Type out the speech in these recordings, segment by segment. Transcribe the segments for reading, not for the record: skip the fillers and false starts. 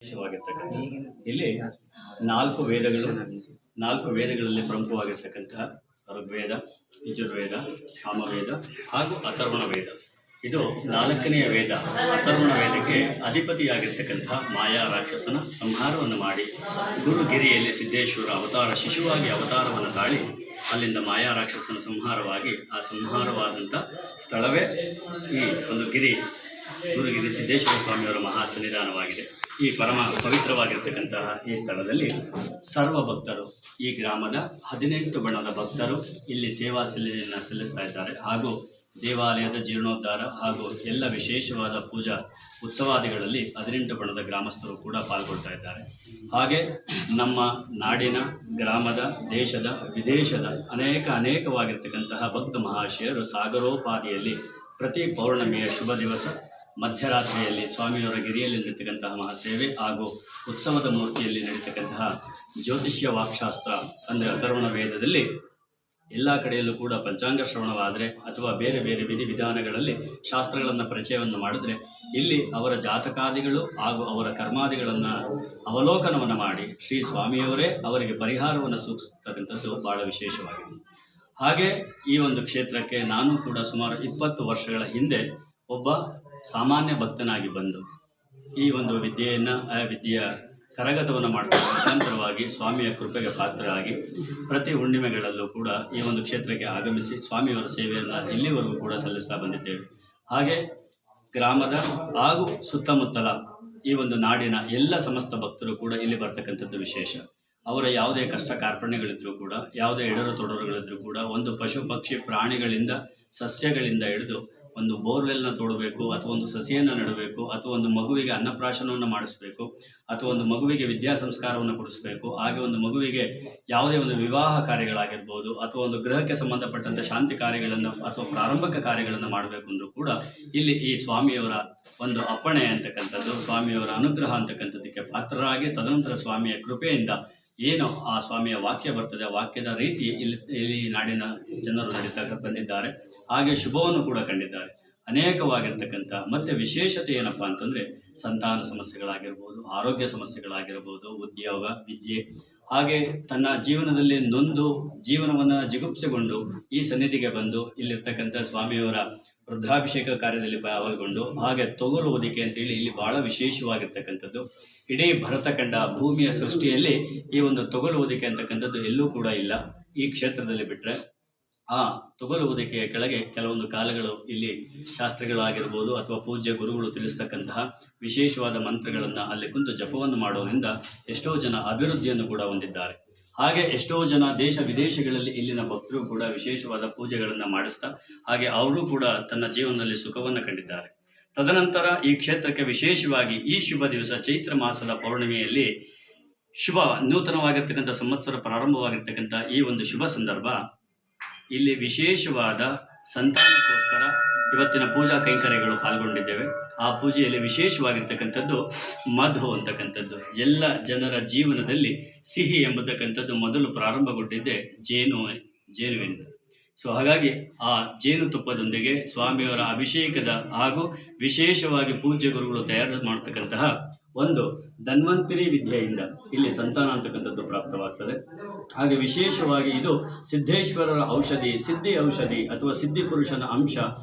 ವಿಶೇಷವಾಗಿರ್ತಕ್ಕಂಥ ಇಲ್ಲಿ ನಾಲ್ಕು ವೇದಗಳಲ್ಲಿ ಪ್ರಮುಖವಾಗಿರ್ತಕ್ಕಂತಹ ಋಗ್ವೇದ, ಯಜುರ್ವೇದ, ಸಾಮವೇದ ಹಾಗೂ ಅಥರ್ವಣ ವೇದ. ಇದು 4ನೆಯ ವೇದ. ಅಥರ್ವಣ ವೇದಕ್ಕೆ ಅಧಿಪತಿಯಾಗಿರ್ತಕ್ಕಂತಹ ಮಾಯಾ ರಾಕ್ಷಸನ ಸಂಹಾರವನ್ನು ಮಾಡಿ ಗುರುಗಿರಿಯಲ್ಲಿ ಸಿದ್ದೇಶ್ವರ ಅವತಾರ ಶಿಶುವಾಗಿ ಅವತಾರವನ್ನು ತಾಳಿ ಅಲ್ಲಿಂದ ಮಾಯಾ ರಾಕ್ಷಸನ ಸಂಹಾರವಾಗಿ ಆ ಸಂಹಾರವಾದಂಥ ಸ್ಥಳವೇ ಈ ಒಂದು ಗುರುಗಿರಿ ಸಿದ್ದೇಶ್ವರ ಸ್ವಾಮಿಯವರ ಮಹಾಸನ್ನಿಧಾನವಾಗಿದೆ. ಈ ಪರಮ ಪವಿತ್ರವಾಗಿರ್ತಕ್ಕಂತಹ ಈ ಸ್ಥಳದಲ್ಲಿ ಸರ್ವ ಭಕ್ತರು, ಈ ಗ್ರಾಮದ 18 ಬಣದ ಭಕ್ತರು ಇಲ್ಲಿ ಸೇವಾ ಸಲ್ಲಿಯನ್ನು ಸಲ್ಲಿಸ್ತಾ ಇದ್ದಾರೆ. ಹಾಗೂ ದೇವಾಲಯದ ಜೀರ್ಣೋದ್ಧಾರ ಹಾಗೂ ಎಲ್ಲ ವಿಶೇಷವಾದ ಪೂಜಾ ಉತ್ಸವಾದಿಗಳಲ್ಲಿ 18 ಬಣದ ಗ್ರಾಮಸ್ಥರು ಕೂಡ ಪಾಲ್ಗೊಳ್ತಾ ಇದ್ದಾರೆ. ಹಾಗೆ ನಮ್ಮ ನಾಡಿನ, ಗ್ರಾಮದ, ದೇಶದ, ವಿದೇಶದ ಅನೇಕವಾಗಿರ್ತಕ್ಕಂತಹ ಭಕ್ತ ಮಹಾಶಯರು ಸಾಗರೋಪಾದಿಯಲ್ಲಿ ಪ್ರತಿ ಪೌರ್ಣಮಿಯ ಶುಭ ದಿವಸ ಮಧ್ಯರಾತ್ರಿಯಲ್ಲಿ ಸ್ವಾಮಿಯವರ ಗಿರಿಯಲ್ಲಿ ನಡೀತಕ್ಕಂತಹ ಮಹಾಸೇವೆ ಹಾಗೂ ಉತ್ಸವದ ಮೂರ್ತಿಯಲ್ಲಿ ನಡೀತಕ್ಕಂತಹ ಜ್ಯೋತಿಷ್ಯ ವಾಕ್ಶಾಸ್ತ್ರ ಅಂದರೆ ಅಥರ್ವಣ ವೇದದಲ್ಲಿ ಎಲ್ಲ ಕಡೆಯಲ್ಲೂ ಕೂಡ ಪಂಚಾಂಗ ಶ್ರವಣವಾದರೆ ಅಥವಾ ಬೇರೆ ಬೇರೆ ವಿಧಿವಿಧಾನಗಳಲ್ಲಿ ಶಾಸ್ತ್ರಗಳನ್ನು ಪರಿಚಯವನ್ನು ಮಾಡಿದ್ರೆ ಇಲ್ಲಿ ಅವರ ಜಾತಕಾದಿಗಳು ಹಾಗೂ ಅವರ ಕರ್ಮಾದಿಗಳನ್ನು ಅವಲೋಕನವನ್ನು ಮಾಡಿ ಶ್ರೀ ಸ್ವಾಮಿಯವರೇ ಅವರಿಗೆ ಪರಿಹಾರವನ್ನು ಸೂಚಿಸ್ತಕ್ಕಂಥದ್ದು ಭಾಳ ವಿಶೇಷವಾಗಿದೆ. ಹಾಗೆ ಈ ಒಂದು ಕ್ಷೇತ್ರಕ್ಕೆ ನಾನು ಕೂಡ ಸುಮಾರು 20 ವರ್ಷಗಳ ಹಿಂದೆ ಒಬ್ಬ ಸಾಮಾನ್ಯ ಭಕ್ತನಾಗಿ ಬಂದು ಈ ಒಂದು ವಿದ್ಯೆಯ ಕರಗತವನ್ನು ಮಾಡ್ತಾ ಮುಖಾಂತರವಾಗಿ ಸ್ವಾಮಿಯ ಕೃಪೆಗೆ ಪಾತ್ರರಾಗಿ ಪ್ರತಿ ಹುಣ್ಣಿಮೆಗಳಲ್ಲೂ ಕೂಡ ಈ ಒಂದು ಕ್ಷೇತ್ರಕ್ಕೆ ಆಗಮಿಸಿ ಸ್ವಾಮಿಯವರ ಸೇವೆಯನ್ನು ಇಲ್ಲಿವರೆಗೂ ಕೂಡ ಸಲ್ಲಿಸ್ತಾ ಬಂದಿದ್ದೇವೆ. ಹಾಗೆ ಗ್ರಾಮದ ಹಾಗೂ ಸುತ್ತಮುತ್ತಲ ಈ ಒಂದು ನಾಡಿನ ಎಲ್ಲ ಸಮಸ್ತ ಭಕ್ತರು ಕೂಡ ಇಲ್ಲಿ ಬರ್ತಕ್ಕಂಥದ್ದು ವಿಶೇಷ. ಅವರ ಯಾವುದೇ ಕಷ್ಟ ಕಾರ್ಪಣ್ಯಗಳಿದ್ರೂ ಕೂಡ, ಯಾವುದೇ ಎಡರು ತೊಡರುಗಳಿದ್ರೂ ಕೂಡ, ಒಂದು ಪಶು ಪಕ್ಷಿ ಪ್ರಾಣಿಗಳಿಂದ ಸಸ್ಯಗಳಿಂದ ಹಿಡಿದು ಒಂದು ಬೋರ್ವೆಲ್ನ ತೋಡಬೇಕು ಅಥವಾ ಒಂದು ಸಸಿಯನ್ನು ನೆಡಬೇಕು ಅಥವಾ ಒಂದು ಮಗುವಿಗೆ ಅನ್ನಪ್ರಾಶನವನ್ನು ಮಾಡಿಸ್ಬೇಕು ಅಥವಾ ಒಂದು ಮಗುವಿಗೆ ವಿದ್ಯಾ ಸಂಸ್ಕಾರವನ್ನು ಕೊಡಿಸಬೇಕು, ಹಾಗೆ ಒಂದು ಮಗುವಿಗೆ ಯಾವುದೇ ಒಂದು ವಿವಾಹ ಕಾರ್ಯಗಳಾಗಿರ್ಬೋದು ಅಥವಾ ಒಂದು ಗೃಹಕ್ಕೆ ಸಂಬಂಧಪಟ್ಟಂಥ ಶಾಂತಿ ಕಾರ್ಯಗಳನ್ನು ಅಥವಾ ಪ್ರಾರಂಭಿಕ ಕಾರ್ಯಗಳನ್ನು ಮಾಡಬೇಕು ಅಂದರೂ ಕೂಡ ಇಲ್ಲಿ ಈ ಸ್ವಾಮಿಯವರ ಒಂದು ಅಪ್ಪಣೆ ಅಂತಕ್ಕಂಥದ್ದು, ಸ್ವಾಮಿಯವರ ಅನುಗ್ರಹ ಅಂತಕ್ಕಂಥದ್ದಕ್ಕೆ ಪಾತ್ರರಾಗಿ ತದನಂತರ ಸ್ವಾಮಿಯ ಕೃಪೆಯಿಂದ ಏನು ಆ ಸ್ವಾಮಿಯ ವಾಕ್ಯ ಬರ್ತದೆ ಆ ವಾಕ್ಯದ ರೀತಿ ಇಲ್ಲಿ ನಾಡಿನ ಜನರು ನಡೀತಾ ಬಂದಿದ್ದಾರೆ. ಹಾಗೆ ಶುಭವನ್ನು ಕೂಡ ಕಂಡಿದ್ದಾರೆ. ಅನೇಕವಾಗಿರ್ತಕ್ಕಂಥ ಮತ್ತು ವಿಶೇಷತೆ ಏನಪ್ಪ ಅಂತಂದರೆ ಸಂತಾನ ಸಮಸ್ಯೆಗಳಾಗಿರ್ಬೋದು, ಆರೋಗ್ಯ ಸಮಸ್ಯೆಗಳಾಗಿರ್ಬೋದು, ಉದ್ಯೋಗ, ವಿದ್ಯೆ, ಹಾಗೆ ತನ್ನ ಜೀವನದಲ್ಲಿ ನೊಂದು ಜೀವನವನ್ನು ಜಿಗುಪ್ಸೆಗೊಂಡು ಈ ಸನ್ನಿಧಿಗೆ ಬಂದು ಇಲ್ಲಿರ್ತಕ್ಕಂಥ ಸ್ವಾಮಿಯವರ ರುದ್ರಾಭಿಷೇಕ ಕಾರ್ಯದಲ್ಲಿ ಪಾಲ್ಗೊಂಡು ಹಾಗೆ ತೊಗಲು ಹೊದಿಕೆ ಅಂತೇಳಿ ಇಲ್ಲಿ ಭಾಳ ವಿಶೇಷವಾಗಿರ್ತಕ್ಕಂಥದ್ದು. ಇಡೀ ಭರತಖಂಡ ಭೂಮಿಯ ಸೃಷ್ಟಿಯಲ್ಲಿ ಈ ಒಂದು ತೊಗಲು ಹೊದಿಕೆ ಅಂತಕ್ಕಂಥದ್ದು ಎಲ್ಲೂ ಕೂಡ ಇಲ್ಲ. ಈ ಕ್ಷೇತ್ರದಲ್ಲಿ ಬಿಟ್ಟರೆ ಆ ತೊಗಲು ಹೊದಿಕೆಯ ಕೆಳಗೆ ಕೆಲವೊಂದು ಕಾಲಗಳು ಇಲ್ಲಿ ಶಾಸ್ತ್ರಿಗಳಾಗಿರ್ಬೋದು ಅಥವಾ ಪೂಜ್ಯ ಗುರುಗಳು ತಿಳಿಸ್ತಕ್ಕಂತಹ ವಿಶೇಷವಾದ ಮಂತ್ರಗಳನ್ನು ಅಲ್ಲಿ ಕುಂತು ಜಪವನ್ನು ಮಾಡೋದ್ರಿಂದ ಎಷ್ಟೋ ಜನ ಅಭಿವೃದ್ಧಿಯನ್ನು ಕೂಡ ಹೊಂದಿದ್ದಾರೆ. ಹಾಗೆ ಎಷ್ಟೋ ಜನ ದೇಶ ವಿದೇಶಗಳಲ್ಲಿ ಇಲ್ಲಿನ ಭಕ್ತರು ಕೂಡ ವಿಶೇಷವಾದ ಪೂಜೆಗಳನ್ನು ಮಾಡಿಸ್ತಾ ಹಾಗೆ ಅವರು ಕೂಡ ತನ್ನ ಜೀವನದಲ್ಲಿ ಸುಖವನ್ನು ಕಂಡಿದ್ದಾರೆ. ತದನಂತರ ಈ ಕ್ಷೇತ್ರಕ್ಕೆ ವಿಶೇಷವಾಗಿ ಈ ಶುಭ ದಿವಸ ಚೈತ್ರ ಮಾಸದ ಪೌರ್ಣಿಮೆಯಲ್ಲಿ ಶುಭ ನೂತನವಾಗಿರ್ತಕ್ಕಂಥ ಸಂವತ್ಸರ ಪ್ರಾರಂಭವಾಗಿರ್ತಕ್ಕಂಥ ಈ ಒಂದು ಶುಭ ಸಂದರ್ಭ ಇಲ್ಲಿ ವಿಶೇಷವಾದ ಸಂತಾನಕ್ಕೋಸ್ಕರ ಇವತ್ತಿನ ಪೂಜಾ ಕೈಂಕರ್ಯಗಳು ಪಾಲ್ಗೊಂಡಿದ್ದೇವೆ. ಆ ಪೂಜೆಯಲ್ಲಿ ವಿಶೇಷವಾಗಿರ್ತಕ್ಕಂಥದ್ದು ಮಧು ಅಂತಕ್ಕಂಥದ್ದು. ಎಲ್ಲ ಜನರ ಜೀವನದಲ್ಲಿ ಸಿಹಿ ಎಂಬತಕ್ಕಂಥದ್ದು ಮೊದಲು ಪ್ರಾರಂಭಗೊಂಡಿದ್ದೇ ಜೇನುವಿನಿಂದ. ಸೊ ಹಾಗಾಗಿ ಆ ಜೇನುತುಪ್ಪದೊಂದಿಗೆ ಸ್ವಾಮಿಯವರ ಅಭಿಷೇಕದ ಹಾಗೂ ವಿಶೇಷವಾಗಿ ಪೂಜ್ಯ ಗುರುಗಳು ತಯಾರು ಮಾಡ್ತಕ್ಕಂತಹ ಒಂದು ಧನ್ವಂತರಿ ವಿದ್ಯೆಯಿಂದ ಇಲ್ಲಿ ಸಂತಾನ ಅಂತಕ್ಕಂಥದ್ದು ಪ್ರಾಪ್ತವಾಗ್ತದೆ. ಹಾಗೆ ವಿಶೇಷವಾಗಿ ಇದು ಸಿದ್ದೇಶ್ವರರ ಔಷಧಿ, ಸಿದ್ಧಿ ಔಷಧಿ ಅಥವಾ ಸಿದ್ಧಿ ಪುರುಷನ ಅಂಶ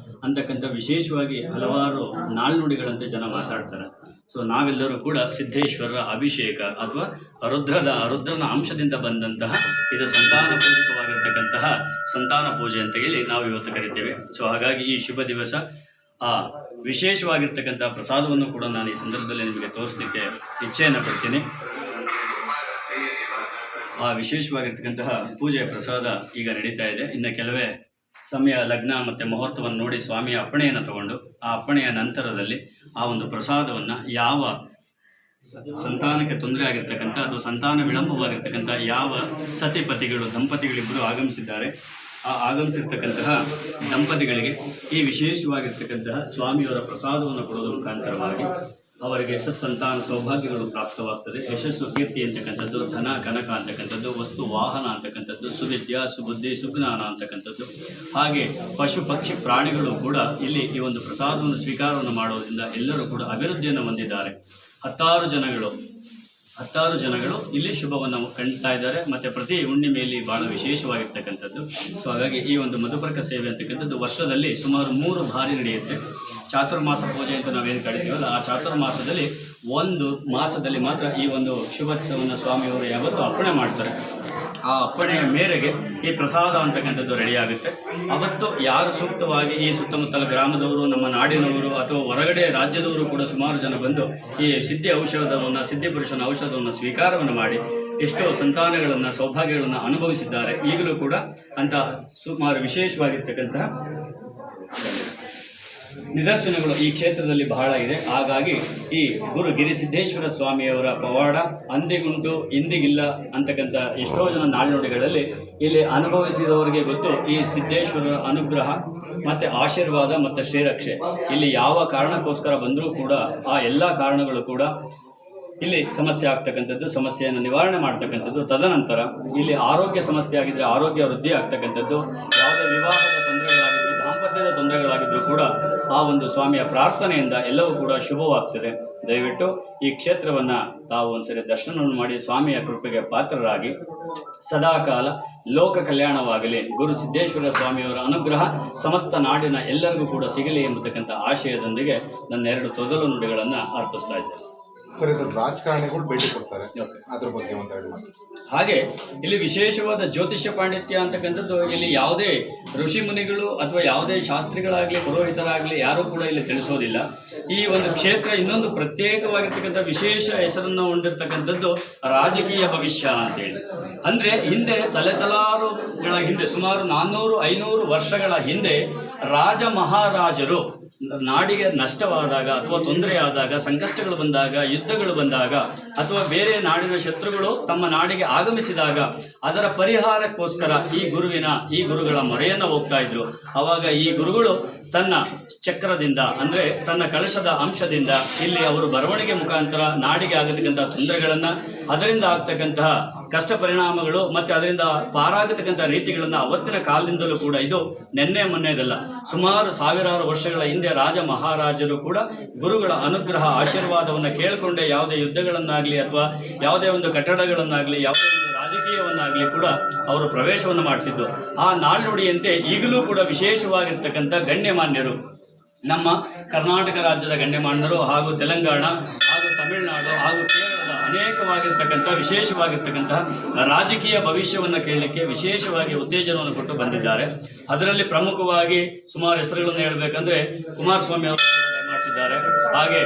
ಅಂತಕ್ಕಂಥ ವಿಶೇಷವಾಗಿ ಹಲವಾರು ನಾಲ್ನುಡಿಗಳಂತೆ ಜನ ಮಾತಾಡ್ತಾರೆ. ಸೊ ನಾವೆಲ್ಲರೂ ಕೂಡ ಸಿದ್ದೇಶ್ವರರ ಅಭಿಷೇಕ ಅಥವಾ ರುದ್ರನ ಅಂಶದಿಂದ ಬಂದಂತಹ ಇದು ಸಂತಾನ ಪೂಜಕವಾಗಿರ್ತಕ್ಕಂತಹ ಸಂತಾನ ಪೂಜೆ ಅಂತ ಹೇಳಿ ನಾವು ಇವತ್ತು ಕರಿತೇವೆ. ಸೊ ಹಾಗಾಗಿ ಈ ಶುಭ ದಿವಸ ಆ ವಿಶೇಷವಾಗಿರ್ತಕ್ಕಂಥ ಪ್ರಸಾದವನ್ನು ಕೂಡ ನಾನು ಈ ಸಂದರ್ಭದಲ್ಲಿ ನಿಮಗೆ ತೋರಿಸಲಿಕ್ಕೆ ಇಚ್ಛೆಯನ್ನು ಪಡ್ತೀನಿ. ಆ ವಿಶೇಷವಾಗಿರ್ತಕ್ಕಂತಹ ಪೂಜೆಯ ಪ್ರಸಾದ ಈಗ ನಡೀತಾ ಇದೆ. ಇನ್ನು ಕೆಲವೇ ಸಮಯ ಲಗ್ನ ಮತ್ತು ಮುಹೂರ್ತವನ್ನು ನೋಡಿ ಸ್ವಾಮಿಯ ಅಪ್ಪಣೆಯನ್ನು ತಗೊಂಡು ಆ ಅಪ್ಪಣೆಯ ನಂತರದಲ್ಲಿ ಆ ಒಂದು ಪ್ರಸಾದವನ್ನು ಯಾವ ಸಂತಾನಕ್ಕೆ ತೊಂದರೆ ಆಗಿರ್ತಕ್ಕಂಥ ಅಥವಾ ಸಂತಾನ ವಿಳಂಬವಾಗಿರ್ತಕ್ಕಂಥ ಯಾವ ಸತಿಪತಿಗಳು ದಂಪತಿಗಳಿಬ್ಬರು ಆಗಮಿಸಿದ್ದಾರೆ ಆ ಆಗಮಿಸಿರ್ತಕ್ಕಂತಹ ದಂಪತಿಗಳಿಗೆ ಈ ವಿಶೇಷವಾಗಿರ್ತಕ್ಕಂತಹ ಸ್ವಾಮಿಯವರ ಪ್ರಸಾದವನ್ನು ಕೊಡೋದ್ರ ಮುಖಾಂತರವಾಗಿ ಅವರಿಗೆ ಸತ್ಸಂತಾನ ಸೌಭಾಗ್ಯಗಳು ಪ್ರಾಪ್ತವಾಗ್ತದೆ. ಯಶಸ್ಸು, ಕೀರ್ತಿ ಅಂತಕ್ಕಂಥದ್ದು, ಧನ ಕನಕ ಅಂತಕ್ಕಂಥದ್ದು, ವಸ್ತು ವಾಹನ ಅಂತಕ್ಕಂಥದ್ದು, ಸುವಿದ್ಯಾ, ಸುಬುದ್ಧಿ, ಸುಜ್ಞಾನ ಅಂತಕ್ಕಂಥದ್ದು, ಹಾಗೆ ಪಶು ಪಕ್ಷಿ ಪ್ರಾಣಿಗಳು ಕೂಡ ಇಲ್ಲಿ ಈ ಒಂದು ಪ್ರಸಾದವನ್ನು ಸ್ವೀಕಾರವನ್ನು ಮಾಡೋದ್ರಿಂದ ಎಲ್ಲರೂ ಕೂಡ ಅಭಿವೃದ್ಧಿಯನ್ನು ಹೊಂದಿದ್ದಾರೆ. 10 ಜನಗಳು 10 ಜನಗಳು ಇಲ್ಲಿ ಶುಭವನ್ನು ಕಾಣ್ತಾ ಇದ್ದಾರೆ. ಮತ್ತು ಪ್ರತಿ ಹುಣ್ಣಿಮೆಯಲ್ಲಿ ಭಾಳ ವಿಶೇಷವಾಗಿರ್ತಕ್ಕಂಥದ್ದು. ಸೊ ಹಾಗಾಗಿ ಈ ಒಂದು ಮಧುಪರ್ಕ ಸೇವೆ ಅಂತಕ್ಕಂಥದ್ದು ವರ್ಷದಲ್ಲಿ ಸುಮಾರು 3 ಬಾರಿ ನಡೆಯುತ್ತೆ. ಚಾತುರ್ಮಾಸ ಪೂಜೆ ಅಂತ ನಾವೇನು ಕರಿತೀವಲ್ಲ, ಆ ಚಾತುರ್ಮಾಸದಲ್ಲಿ ಒಂದು ಮಾಸದಲ್ಲಿ ಮಾತ್ರ ಈ ಒಂದು ಶುಭೋತ್ಸವವನ್ನು ಸ್ವಾಮಿಯವರು ಯಾವತ್ತೂ ಅರ್ಪಣೆ ಮಾಡ್ತಾರೆ. ಆ ಅಪ್ಪಣೆಯ ಮೇರೆಗೆ ಈ ಪ್ರಸಾದ ಅಂತಕ್ಕಂಥದ್ದು ರೆಡಿಯಾಗುತ್ತೆ. ಅವತ್ತು ಯಾರು ಸೂಕ್ತವಾಗಿ ಈ ಸುತ್ತಮುತ್ತಲ ಗ್ರಾಮದವರು, ನಮ್ಮ ನಾಡಿನವರು ಅಥವಾ ಹೊರಗಡೆ ರಾಜ್ಯದವರು ಕೂಡ ಸುಮಾರು ಜನ ಬಂದು ಈ ಸಿದ್ಧಿ ಔಷಧವನ್ನು, ಸಿದ್ಧಿ ಪುರುಷನ ಔಷಧವನ್ನು ಸ್ವೀಕಾರವನ್ನು ಮಾಡಿ ಎಷ್ಟೋ ಸಂತಾನಗಳನ್ನು, ಸೌಭಾಗ್ಯಗಳನ್ನು ಅನುಭವಿಸಿದ್ದಾರೆ. ಈಗಲೂ ಕೂಡ ಅಂತ ಸುಮಾರು ವಿಶೇಷವಾಗಿರ್ತಕ್ಕಂತಹ ನಿದರ್ಶನಗಳು ಈ ಕ್ಷೇತ್ರದಲ್ಲಿ ಬಹಳ ಇದೆ. ಹಾಗಾಗಿ ಈ ಗುರು ಗಿರಿಸಿದ್ದೇಶ್ವರ ಸ್ವಾಮಿಯವರ ಪವಾಡ ಅಂದಿಗುಂಟು ಇಂದಿಗಿಲ್ಲ ಅಂತಕ್ಕಂಥ ಎಷ್ಟೋ ಜನ ನಾಣ್ಣುಡಿಗಳಲ್ಲಿ ಇಲ್ಲಿ ಅನುಭವಿಸಿದವರಿಗೆ ಗೊತ್ತು. ಈ ಸಿದ್ದೇಶ್ವರರ ಅನುಗ್ರಹ ಮತ್ತು ಆಶೀರ್ವಾದ ಮತ್ತು ಶ್ರೀರಕ್ಷೆ ಇಲ್ಲಿ ಯಾವ ಕಾರಣಕ್ಕೋಸ್ಕರ ಬಂದರೂ ಕೂಡ ಆ ಎಲ್ಲ ಕಾರಣಗಳು ಕೂಡ ಇಲ್ಲಿ ಸಮಸ್ಯೆ ಆಗ್ತಕ್ಕಂಥದ್ದು, ಸಮಸ್ಯೆಯನ್ನು ನಿವಾರಣೆ ಮಾಡ್ತಕ್ಕಂಥದ್ದು. ತದನಂತರ ಇಲ್ಲಿ ಆರೋಗ್ಯ ಸಮಸ್ಯೆ ಆಗಿದ್ದರೆ ಆರೋಗ್ಯ ವೃದ್ಧಿ ಆಗ್ತಕ್ಕಂಥದ್ದು. ಯಾವುದೇ ವಿವಾಹದ ತೊಂದರೆಗಳಾಗಿದ್ದರೂ, ದಾಂಪತ್ಯದ ತೊಂದರೆಗಳಾಗಿದ್ದರೂ ಕೂಡ ಆ ಒಂದು ಸ್ವಾಮಿಯ ಪ್ರಾರ್ಥನೆಯಿಂದ ಎಲ್ಲವೂ ಕೂಡ ಶುಭವಾಗ್ತದೆ. ದಯವಿಟ್ಟು ಈ ಕ್ಷೇತ್ರವನ್ನು ತಾವು ಒಂದ್ಸರಿ ದರ್ಶನವನ್ನು ಮಾಡಿ ಸ್ವಾಮಿಯ ಕೃಪೆಗೆ ಪಾತ್ರರಾಗಿ ಸದಾಕಾಲ ಲೋಕ ಕಲ್ಯಾಣವಾಗಲಿ, ಗುರು ಸಿದ್ದೇಶ್ವರ ಸ್ವಾಮಿಯವರ ಅನುಗ್ರಹ ಸಮಸ್ತ ನಾಡಿನ ಎಲ್ಲರಿಗೂ ಕೂಡ ಸಿಗಲಿ ಎಂಬತಕ್ಕಂಥ ಆಶಯದೊಂದಿಗೆ ನನ್ನ 2 ತೊದಲು ನುಡಿಗಳನ್ನು ಅರ್ಪಿಸ್ತಾ ಇದ್ದೇನೆ. ಸರ್, ಇದು ರಾಜಕಾರಣಿಗಳು ಭೇಟಿ ಕೊಡ್ತಾರೆ, ಅದ್ರ ಬಗ್ಗೆ ಒಂದೆರಡು ಮಾತು. ಹಾಗೆ ಇಲ್ಲಿ ವಿಶೇಷವಾದ ಜ್ಯೋತಿಷ್ಯ ಪಾಂಡಿತ್ಯ ಅಂತಕ್ಕಂಥದ್ದು ಇಲ್ಲಿ ಯಾವುದೇ ಋಷಿ ಮುನಿಗಳು ಅಥವಾ ಯಾವುದೇ ಶಾಸ್ತ್ರಿಗಳಾಗಲಿ, ಪುರೋಹಿತರಾಗಲಿ ಯಾರೂ ಕೂಡ ಇಲ್ಲಿ ತಿಳಿಸೋದಿಲ್ಲ. ಈ ಒಂದು ಕ್ಷೇತ್ರ ಇನ್ನೊಂದು ಪ್ರತ್ಯೇಕವಾಗಿರ್ತಕ್ಕಂಥ ವಿಶೇಷ ಹೆಸರನ್ನು ಹೊಂದಿರತಕ್ಕಂಥದ್ದು ರಾಜಕೀಯ ಭವಿಷ್ಯ ಅಂತೇಳಿ. ಅಂದರೆ ಹಿಂದೆ ತಲೆತಲಾರುಗಳ ಹಿಂದೆ ಸುಮಾರು 400-500 ವರ್ಷಗಳ ಹಿಂದೆ ರಾಜ ಮಹಾರಾಜರು ನಾಡಿಗೆ ನಷ್ಟವಾದಾಗ ಅಥವಾ ತೊಂದರೆಯಾದಾಗ, ಸಂಕಷ್ಟಗಳು ಬಂದಾಗ, ಯುದ್ಧಗಳು ಬಂದಾಗ ಅಥವಾ ಬೇರೆ ನಾಡಿನ ಶತ್ರುಗಳು ತಮ್ಮ ನಾಡಿಗೆ ಆಗಮಿಸಿದಾಗ ಅದರ ಪರಿಹಾರಕ್ಕೋಸ್ಕರ ಈ ಗುರುಗಳ ಮೊರೆಯನ್ನು ಹೋಗ್ತಾ ಇದ್ರು. ಆವಾಗ ಈ ಗುರುಗಳು ತನ್ನ ಚಕ್ರದಿಂದ, ಅಂದರೆ ತನ್ನ ಕಳಶದ ಅಂಶದಿಂದ ಇಲ್ಲಿ ಅವರು ಬರವಣಿಗೆ ಮುಖಾಂತರ ನಾಡಿಗೆ ಆಗತಕ್ಕಂಥ ತೊಂದರೆಗಳನ್ನು, ಅದರಿಂದ ಆಗ್ತಕ್ಕಂತಹ ಕಷ್ಟ ಪರಿಣಾಮಗಳು ಮತ್ತು ಅದರಿಂದ ಪಾರಾಗತಕ್ಕಂಥ ರೀತಿಗಳನ್ನು ಅವತ್ತಿನ ಕಾಲದಿಂದಲೂ ಕೂಡ, ಇದು ನೆನ್ನೆ ಮೊನ್ನೆದಲ್ಲ, ಸುಮಾರು ಸಾವಿರಾರು ವರ್ಷಗಳ ಹಿಂದೆ ರಾಜ ಮಹಾರಾಜರು ಕೂಡ ಗುರುಗಳ ಅನುಗ್ರಹ ಆಶೀರ್ವಾದವನ್ನು ಕೇಳಿಕೊಂಡೇ ಯಾವುದೇ ಯುದ್ಧಗಳನ್ನಾಗಲಿ ಅಥವಾ ಯಾವುದೇ ಒಂದು ಕಟ್ಟಡಗಳನ್ನಾಗಲಿ, ಯಾವುದೇ ಒಂದು ರಾಜಕೀಯವನ್ನಾಗಲಿ ಕೂಡ ಅವರು ಪ್ರವೇಶವನ್ನು ಮಾಡ್ತಿದ್ದು. ಆ ನಾಣ್ಣುಡಿಯಂತೆ ಈಗಲೂ ಕೂಡ ವಿಶೇಷವಾಗಿರ್ತಕ್ಕಂಥ ಗಣ್ಯಮಾನ್ಯರು, ನಮ್ಮ ಕರ್ನಾಟಕ ರಾಜ್ಯದ ಗಣ್ಯಮಾನ್ಯರು ಹಾಗೂ ತೆಲಂಗಾಣ ಹಾಗೂ ತಮಿಳುನಾಡು ಹಾಗೂ ಕೇರಳದ ಅನೇಕವಾಗಿರ್ತಕ್ಕಂಥ ವಿಶೇಷವಾಗಿರ್ತಕ್ಕಂತಹ ರಾಜಕೀಯ ಭವಿಷ್ಯವನ್ನು ಕೇಳಲಿಕ್ಕೆ ವಿಶೇಷವಾಗಿ ಉತ್ತೇಜನವನ್ನು ಕೊಟ್ಟು ಬಂದಿದ್ದಾರೆ. ಅದರಲ್ಲಿ ಪ್ರಮುಖವಾಗಿ ಸುಮಾರು ಹೆಸರುಗಳನ್ನು ಹೇಳಬೇಕಂದ್ರೆ ಕುಮಾರಸ್ವಾಮಿ ಅವರು ಮಾಡಿಸಿದ್ದಾರೆ. ಹಾಗೆ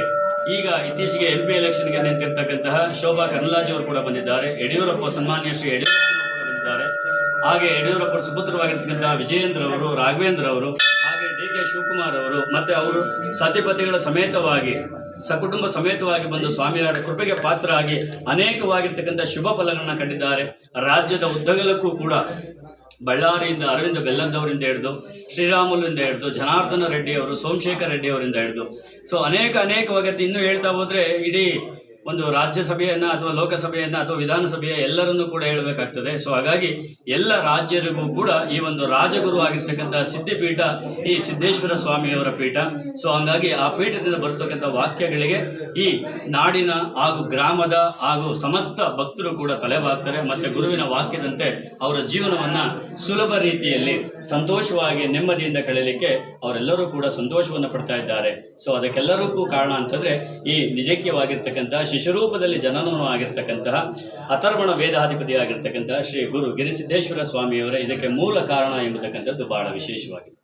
ಈಗ ಇತ್ತೀಚೆಗೆ MP ಎಲೆಕ್ಷನ್ಗೆ ನಿಂತಿರ್ತಕ್ಕಂತಹ ಶೋಭಾ ಕರಂದ್ಲಾಜೆ ಅವರು ಕೂಡ ಬಂದಿದ್ದಾರೆ. ಯಡಿಯೂರಪ್ಪ, ಸನ್ಮಾನ್ಯ ಶ್ರೀ ಯಡಿಯೂರಪ್ಪ ಕೂಡ ಬಂದಿದ್ದಾರೆ. ಹಾಗೆ ಯಡಿಯೂರಪ್ಪ ಸುಪುತ್ರವಾಗಿರ್ತಕ್ಕಂತಹ ವಿಜಯೇಂದ್ರ ಅವರು, ರಾಘವೇಂದ್ರ ಅವರು, ಹಾಗೆ DK ಶಿವಕುಮಾರ್ ಅವರು, ಮತ್ತು ಅವರು ಸತಿಪತಿಗಳ ಸಮೇತವಾಗಿ ಸಕುಟುಂಬ ಸಮೇತವಾಗಿ ಬಂದು ಸ್ವಾಮಿಯವರ ಕೃಪೆಗೆ ಪಾತ್ರರಾಗಿ ಅನೇಕವಾಗಿರ್ತಕ್ಕಂಥ ಶುಭ ಫಲಗಳನ್ನು ಕಂಡಿದ್ದಾರೆ. ರಾಜ್ಯದ ಉದ್ದಗಲಕ್ಕೂ ಕೂಡ ಬಳ್ಳಾರಿಯಿಂದ ಅರವಿಂದ ಬೆಲ್ಲದವರಿಂದ ಹಿಡಿದು, ಶ್ರೀರಾಮುಲಿಂದ ಹಿಡಿದು, ಜನಾರ್ದನ ರೆಡ್ಡಿ ಅವರು, ಸೋಮಶೇಖರ್ ರೆಡ್ಡಿ ಅವರಿಂದ ಹಿಡಿದು, ಸೊ ಅನೇಕವಾಗಿ ಇನ್ನೂ ಹೇಳ್ತಾ ಹೋದರೆ ಇಡೀ ಒಂದು ರಾಜ್ಯಸಭೆಯನ್ನು ಅಥವಾ ಲೋಕಸಭೆಯನ್ನು ಅಥವಾ ವಿಧಾನಸಭೆಯ ಎಲ್ಲರನ್ನೂ ಕೂಡ ಹೇಳಬೇಕಾಗ್ತದೆ. ಸೊ ಹಾಗಾಗಿ ಎಲ್ಲ ರಾಜ್ಯರಿಗೂ ಕೂಡ ಈ ಒಂದು ರಾಜಗುರು ಆಗಿರ್ತಕ್ಕಂಥ ಸಿದ್ಧಿಪೀಠ ಈ ಸಿದ್ದೇಶ್ವರ ಸ್ವಾಮಿಯವರ ಪೀಠ. ಸೊ ಹಂಗಾಗಿ ಆ ಪೀಠದಿಂದ ಬರ್ತಕ್ಕಂಥ ವಾಕ್ಯಗಳಿಗೆ ಈ ನಾಡಿನ ಹಾಗೂ ಗ್ರಾಮದ ಹಾಗೂ ಸಮಸ್ತ ಭಕ್ತರು ಕೂಡ ತಲೆಬಾಗ್ತಾರೆ. ಮತ್ತು ಗುರುವಿನ ವಾಕ್ಯದಂತೆ ಅವರ ಜೀವನವನ್ನು ಸುಲಭ ರೀತಿಯಲ್ಲಿ ಸಂತೋಷವಾಗಿ ನೆಮ್ಮದಿಯಿಂದ ಕಳೆಯಲಿಕ್ಕೆ ಅವರೆಲ್ಲರೂ ಕೂಡ ಸಂತೋಷವನ್ನು ಪಡ್ತಾ ಇದ್ದಾರೆ. ಸೊ ಅದಕ್ಕೆಲ್ಲರಿಗೂ ಕಾರಣ ಅಂತಂದರೆ ಈ ನಿಜಕ್ಯವಾಗಿರ್ತಕ್ಕಂಥ ಶಿಶುರೂಪದಲ್ಲಿ ಜನನವನ್ನು ಆಗಿರ್ತಕ್ಕಂತಹ ಅಥರ್ವಣ ವೇದಾಧಿಪತಿಯಾಗಿರ್ತಕ್ಕಂತಹ ಶ್ರೀ ಗುರು ಗಿರಿಸಿದ್ದೇಶ್ವರ ಸ್ವಾಮಿಯವರ ಇದಕ್ಕೆ ಮೂಲ ಕಾರಣ ಎಂಬತಕ್ಕಂಥದ್ದು ಬಹಳ ವಿಶೇಷವಾಗಿದೆ.